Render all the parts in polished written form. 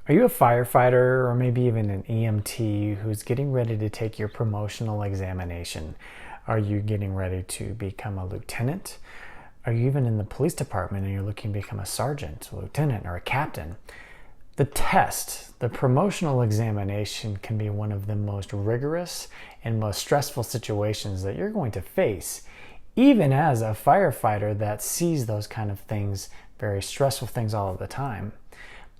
Are you a firefighter or maybe even an EMT who's getting ready to take your promotional examination? Are you getting ready to become a lieutenant? Are you even in the police department and you're looking to become a sergeant, a lieutenant, or a captain? The test, the promotional examination, can be one of the most rigorous and most stressful situations that you're going to face, even as a firefighter that sees those kind of things, very stressful things all of the time.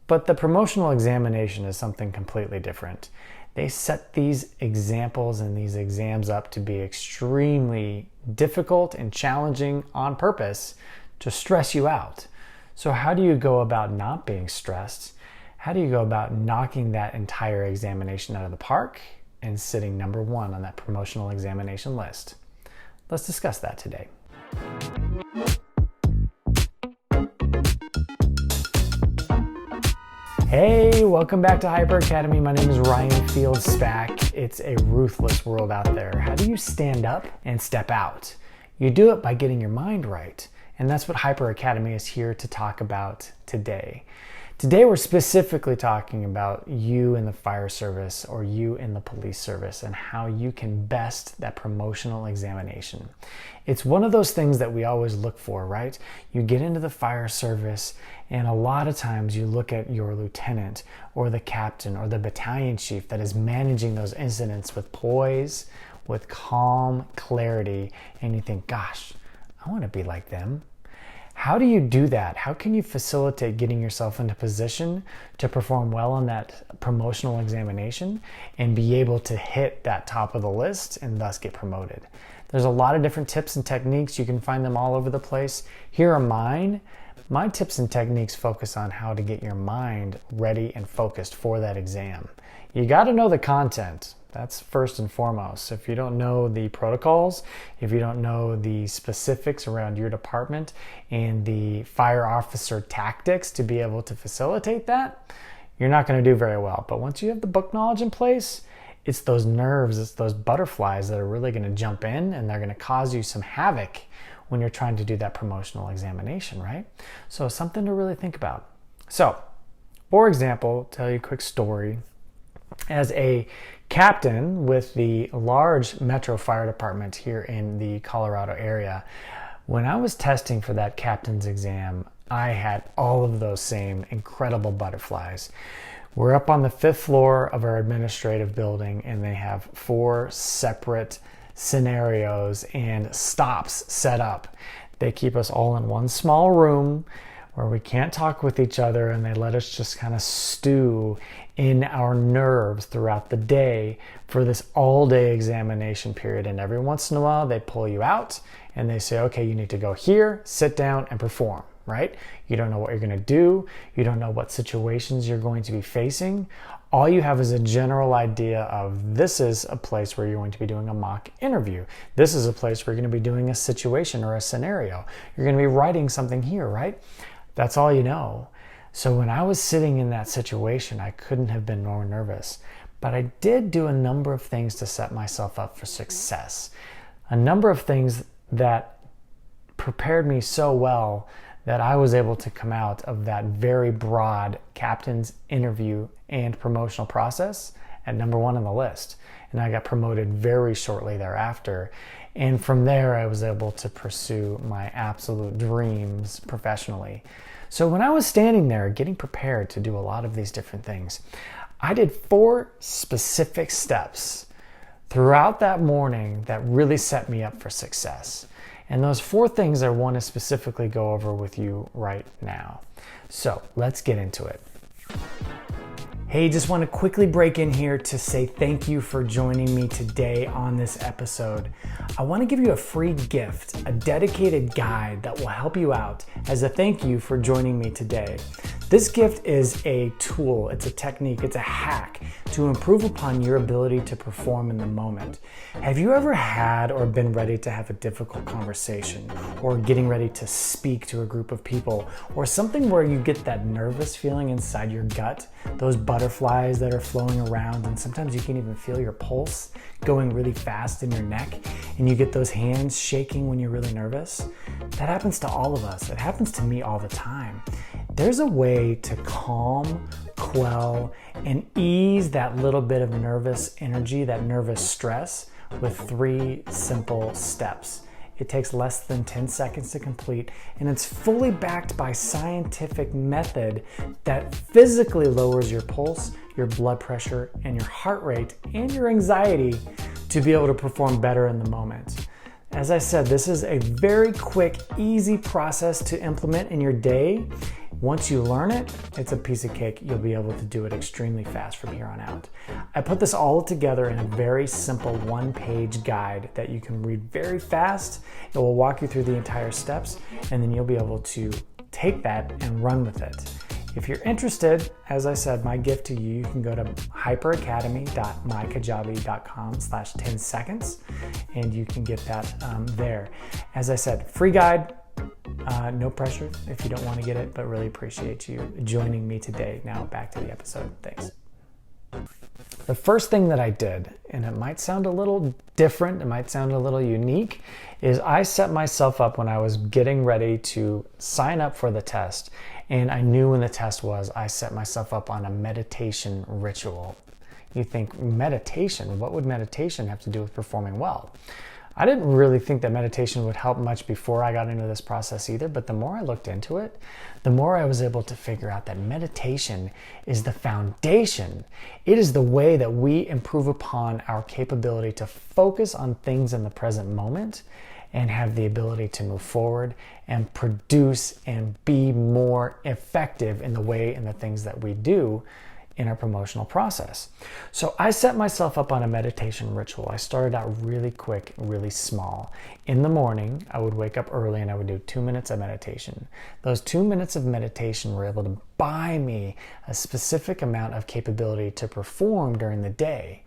But the promotional examination is something completely different. They set these examples and these exams up to be extremely difficult and challenging on purpose to stress you out. So how do you go about not being stressed? How do you go about knocking that entire examination out of the park and sitting number one on that promotional examination list? Let's discuss that today. Hey, welcome back to Hyper Academy. My name is Ryan Fields-Spack. It's a ruthless world out there. How do you stand up and step out? You do it by getting your mind right. And that's what Hyper Academy is here to talk about today. Today we're specifically talking about you in the fire service or you in the police service and how you can best that promotional examination. It's one of those things that we always look for, right? You get into the fire service and a lot of times you look at your lieutenant or the captain or the battalion chief that is managing those incidents with poise, with calm clarity, and you think, gosh, I want to be like them. How do you do that? How can you facilitate getting yourself into position to perform well on that promotional examination and be able to hit that top of the list and thus get promoted? There's a lot of different tips and techniques. You can find them all over the place. Here are mine. My tips and techniques focus on how to get your mind ready and focused for that exam. You got to know the content. That's first and foremost. If you don't know the protocols, if you don't know the specifics around your department and the fire officer tactics to be able to facilitate that, you're not going to do very well. But once you have the book knowledge in place, it's those nerves, it's those butterflies that are really going to jump in and they're going to cause you some havoc when you're trying to do that promotional examination, right? So something to really think about. So, for example, tell you a quick story. As a captain with the large metro fire department here in the Colorado area, when I was testing for that captain's exam, I had all of those same incredible butterflies. We're up on the 5th floor of our administrative building and they have 4 separate scenarios and stops set up. They keep us all in one small room where we can't talk with each other and they let us just kind of stew in our nerves throughout the day for this all-day examination period. And every once in a while they pull you out and they say, okay, you need to go here, sit down and perform, right? You don't know what you're going to do. You don't know what situations you're going to be facing. All you have is a general idea of this is a place where you're going to be doing a mock interview. This is a place where you're going to be doing a situation or a scenario. You're going to be writing something here, right? That's all you know. So when I was sitting in that situation, I couldn't have been more nervous. But I did do a number of things to set myself up for success. A number of things that prepared me so well that I was able to come out of that very broad captain's interview and promotional process at number 1 on the list. And I got promoted very shortly thereafter. And from there, I was able to pursue my absolute dreams professionally. So when I was standing there getting prepared to do a lot of these different things, I did 4 specific steps throughout that morning that really set me up for success. And those 4 things I want to specifically go over with you right now. So let's get into it. Hey, just want to quickly break in here to say thank you for joining me today on this episode. I want to give you a free gift, a dedicated guide that will help you out as a thank you for joining me today. This gift is a tool, it's a technique, it's a hack to improve upon your ability to perform in the moment. Have you ever had or been ready to have a difficult conversation or getting ready to speak to a group of people or something where you get that nervous feeling inside your gut, those butterflies that are flowing around, and sometimes you can even feel your pulse going really fast in your neck and you get those hands shaking when you're really nervous? That happens to all of us. It happens to me all the time. There's a way to calm, quell, and ease that little bit of nervous energy, that nervous stress, with 3 simple steps. It takes less than 10 seconds to complete, and it's fully backed by scientific method that physically lowers your pulse, your blood pressure, and your heart rate, and your anxiety to be able to perform better in the moment. As I said, this is a very quick, easy process to implement in your day. Once you learn it, it's a piece of cake. You'll be able to do it extremely fast from here on out. I put this all together in a very simple 1-page guide that you can read very fast. It will walk you through the entire steps, and then you'll be able to take that and run with it. If you're interested, as I said, my gift to you, you can go to hyperacademy.mykajabi.com/10 seconds, and you can get that there. As I said, free guide, no pressure if you don't want to get it, but really appreciate you joining me today. Now back to the episode. Thanks. The first thing that I did, and it might sound a little different, it might sound a little unique, is I set myself up when I was getting ready to sign up for the test. And I knew when the test was, I set myself up on a meditation ritual. You think, meditation? What would meditation have to do with performing well? I didn't really think that meditation would help much before I got into this process either, but the more I looked into it, the more I was able to figure out that meditation is the foundation. It is the way that we improve upon our capability to focus on things in the present moment and have the ability to move forward and produce and be more effective in the way and the things that we do in our promotional process. So I set myself up on a meditation ritual. I started out really quick, really small. In the morning, I would wake up early and I would do 2 minutes of meditation. Those 2 minutes of meditation were able to buy me a specific amount of capability to perform during the day.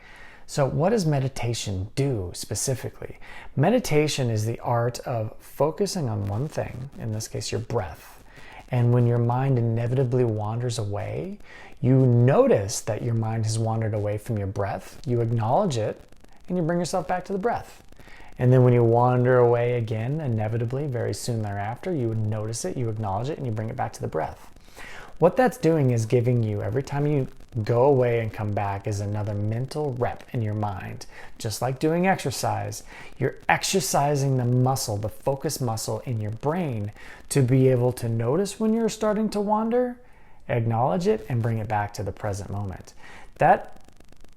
So what does meditation do specifically? Meditation is the art of focusing on one thing, in this case, your breath. And when your mind inevitably wanders away, you notice that your mind has wandered away from your breath, you acknowledge it, and you bring yourself back to the breath. And then when you wander away again, inevitably, very soon thereafter, you would notice it, you acknowledge it, and you bring it back to the breath. What that's doing is giving you, every time you go away and come back, is another mental rep in your mind. Just like doing exercise, you're exercising the muscle, the focus muscle in your brain to be able to notice when you're starting to wander, acknowledge it, and bring it back to the present moment. That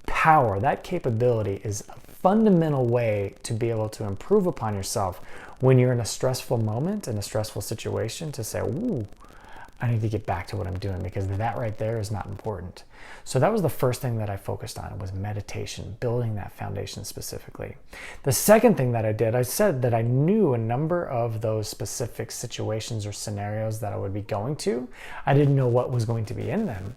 power, that capability is a fundamental way to be able to improve upon yourself when you're in a stressful moment, in a stressful situation, to say, ooh, I need to get back to what I'm doing, because that right there is not important. So that was the first thing that I focused on, was meditation, building that foundation specifically. The second thing that I did, I said that I knew a number of those specific situations or scenarios that I would be going to. I didn't know what was going to be in them,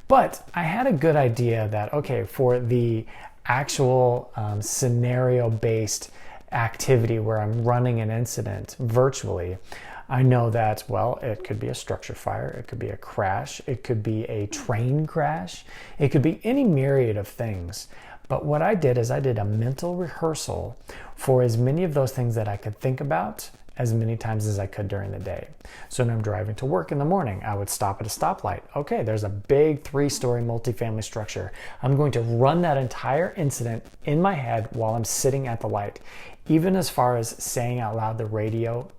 but I had a good idea that, okay, for the actual scenario-based activity where I'm running an incident virtually, I know that, well, it could be a structure fire, it could be a crash, it could be a train crash, it could be any myriad of things. But what I did is I did a mental rehearsal for as many of those things that I could think about as many times as I could during the day. So when I'm driving to work in the morning, I would stop at a stoplight. Okay, there's a big 3-story multifamily structure. I'm going to run that entire incident in my head while I'm sitting at the light, even as far as saying out loud the radio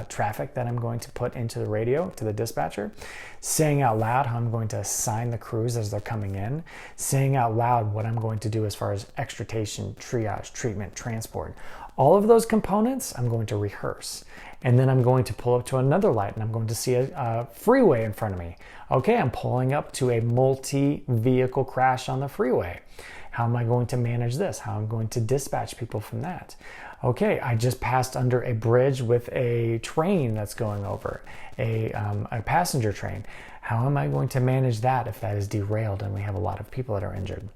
traffic that I'm going to put into the radio to the dispatcher, saying out loud how I'm going to assign the crews as they're coming in, saying out loud what I'm going to do as far as extrication, triage, treatment, transport. All of those components I'm going to rehearse. And then I'm going to pull up to another light and I'm going to see a freeway in front of me. Okay, I'm pulling up to a multi-vehicle crash on the freeway. How am I going to manage this? How am I going to dispatch people from that? Okay, I just passed under a bridge with a train that's going over, a passenger train. How am I going to manage that if that is derailed and we have a lot of people that are injured?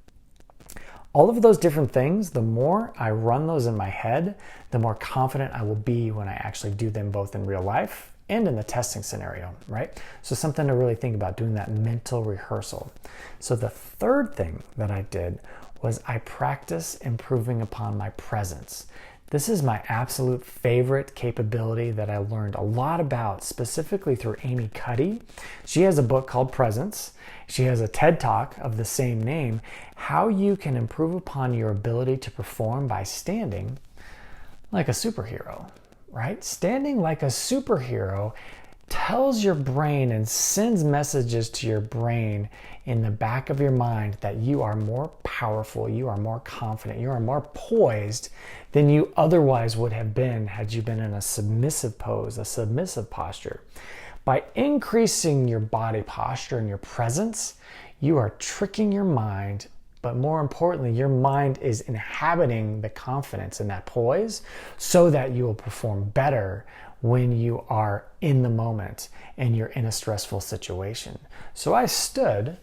All of those different things, the more I run those in my head, the more confident I will be when I actually do them both in real life and in the testing scenario, right? So something to really think about, doing that mental rehearsal. So the third thing that I did was I practice improving upon my presence. This is my absolute favorite capability that I learned a lot about, specifically through Amy Cuddy. She has a book called Presence. She has a TED Talk of the same name, how you can improve upon your ability to perform by standing like a superhero, right? Standing like a superhero tells your brain and sends messages to your brain in the back of your mind that you are more powerful, you are more confident, you are more poised than you otherwise would have been had you been in a submissive pose, a submissive posture. By increasing your body posture and your presence, you are tricking your mind, but more importantly, your mind is inhabiting the confidence and that poise so that you will perform better when you are in the moment and you're in a stressful situation. So I stood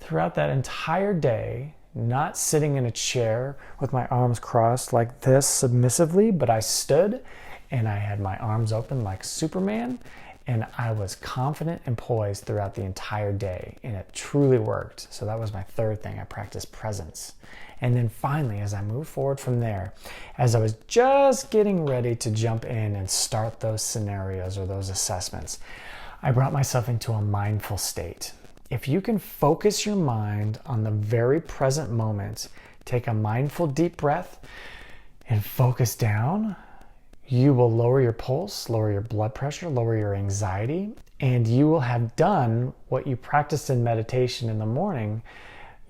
throughout that entire day, not sitting in a chair with my arms crossed like this submissively, but I stood and I had my arms open like Superman, and I was confident and poised throughout the entire day, and it truly worked. So that was my third thing. I practiced presence. And then finally, as I moved forward from there, as I was just getting ready to jump in and start those scenarios or those assessments, I brought myself into a mindful state. If you can focus your mind on the very present moment, take a mindful deep breath and focus down, you will lower your pulse, lower your blood pressure, lower your anxiety, and you will have done what you practiced in meditation in the morning.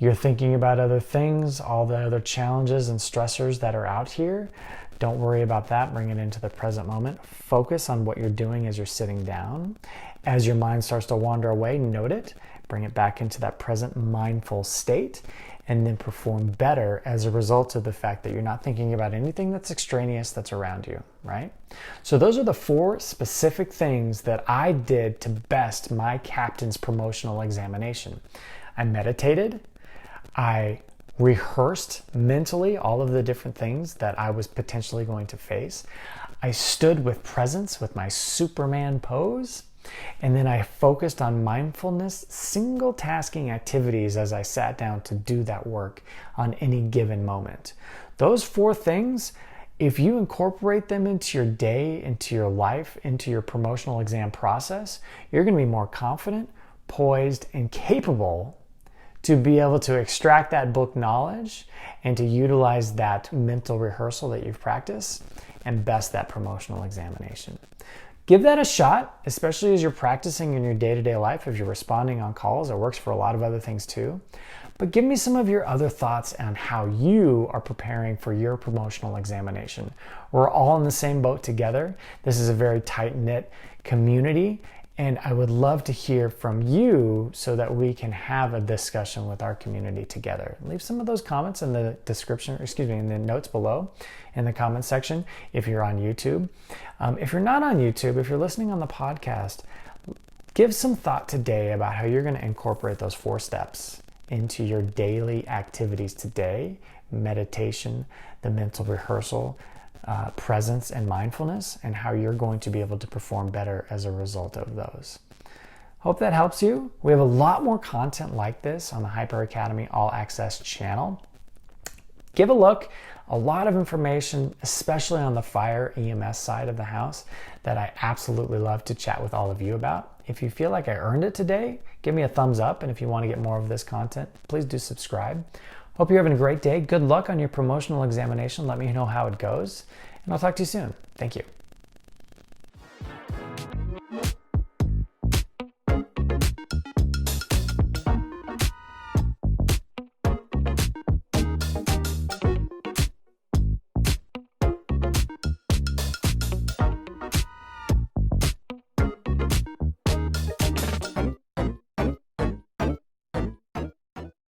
You're thinking about other things, all the other challenges and stressors that are out here. Don't worry about that. Bring it into the present moment. Focus on what you're doing as you're sitting down. As your mind starts to wander away, note it. Bring it back into that present mindful state, and then perform better as a result of the fact that you're not thinking about anything that's extraneous that's around you, right? So those are the 4 specific things that I did to best my captain's promotional examination. I meditated. I rehearsed mentally all of the different things that I was potentially going to face. I stood with presence with my Superman pose. And then I focused on mindfulness, single tasking activities as I sat down to do that work on any given moment. Those 4 things, if you incorporate them into your day, into your life, into your promotional exam process, you're going to be more confident, poised, and capable to be able to extract that book knowledge and to utilize that mental rehearsal that you've practiced and best that promotional examination. Give that a shot, especially as you're practicing in your day-to-day life. If you're responding on calls, it works for a lot of other things too. But give me some of your other thoughts on how you are preparing for your promotional examination. We're all in the same boat together. This is a very tight-knit community, and I would love to hear from you so that we can have a discussion with our community together. Leave some of those comments in the description, in the notes below in the comment section if you're on YouTube. If you're not on YouTube, if you're listening on the podcast, give some thought today about how you're going to incorporate those 4 steps into your daily activities today: meditation, the mental rehearsal, presence, and mindfulness, and how you're going to be able to perform better as a result of those. Hope that helps you. We have a lot more content like this on the Hyper Academy All Access channel. Give a look. A lot of information, especially on the fire EMS side of the house, that I absolutely love to chat with all of you about. If you feel like I earned it today, give me a thumbs up. And if you want to get more of this content, please do subscribe. Hope you're having a great day. Good luck on your promotional examination. Let me know how it goes. And I'll talk to you soon. Thank you.